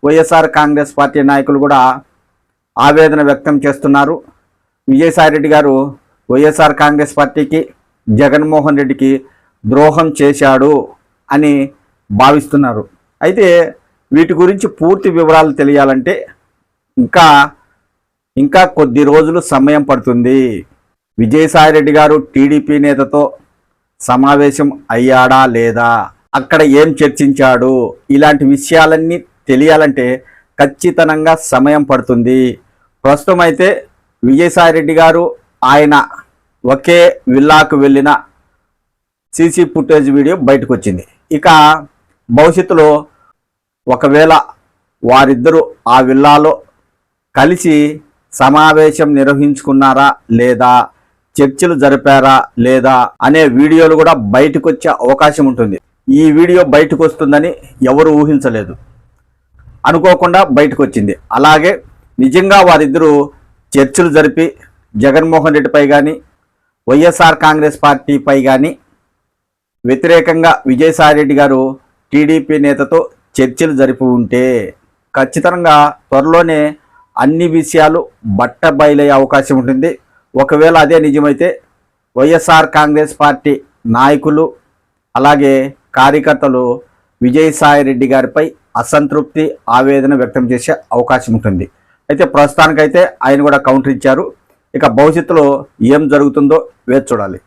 YSR Congress party నాయకులు కూడా ఆవేదన వ్యక్తం చేస్తున్నారు. విజయసాయిరెడ్డి గారు వైఎస్ఆర్ కాంగ్రెస్ పార్టీకి, జగన్మోహన్ రెడ్డికి ద్రోహం చేశాడు అని భావిస్తున్నారు. అయితే వీటి గురించి పూర్తి వివరాలు తెలియాలంటే ఇంకా కొద్ది రోజులు సమయం పడుతుంది. విజయసాయిరెడ్డి గారు టీడీపీ నేతతో సమావేశం అయ్యాడా లేదా, అక్కడ ఏం చర్చించాడు, ఇలాంటి విషయాలన్నీ తెలియాలంటే ఖచ్చితంగా సమయం పడుతుంది. ప్రస్తుతం అయితే విజయసాయిరెడ్డి గారు ఆయన ఒకే విల్లాకు వెళ్ళిన సీసీ ఫుటేజ్ వీడియో బయటకు వచ్చింది. ఇక భవిష్యత్తులో ఒకవేళ వారిద్దరూ ఆ విల్లాలో కలిసి సమావేశం నిర్వహించుకున్నారా లేదా, చర్చలు జరిపారా లేదా అనే వీడియోలు కూడా బయటకు వచ్చే అవకాశం ఉంటుంది. ఈ వీడియో బయటకు వస్తుందని ఎవరు ఊహించలేదు, అనుకోకుండా బయటకు వచ్చింది. అలాగే నిజంగా వారిద్దరూ చర్చలు జరిపి జగన్మోహన్ రెడ్డిపై కానీ, వైఎస్ఆర్ కాంగ్రెస్ పార్టీపై కానీ వ్యతిరేకంగా విజయసాయిరెడ్డి గారు టీడీపీ నేతతో చర్చలు జరిపి ఉంటే ఖచ్చితంగా త్వరలోనే అన్ని విషయాలు బట్టబయలయ్యే అవకాశం ఉంటుంది. ఒకవేళ అదే నిజమైతే వైఎస్ఆర్ కాంగ్రెస్ పార్టీ నాయకులు అలాగే కార్యకర్తలు విజయసాయిరెడ్డి గారిపై అసంతృప్తి, ఆవేదన వ్యక్తం చేసే అవకాశం ఉంటుంది. అయితే ప్రస్తుతానికైతే ఆయన కూడా కౌంటర్ ఇచ్చారు. ఇక భవిష్యత్తులో ఏం జరుగుతుందో వేచి చూడాలి.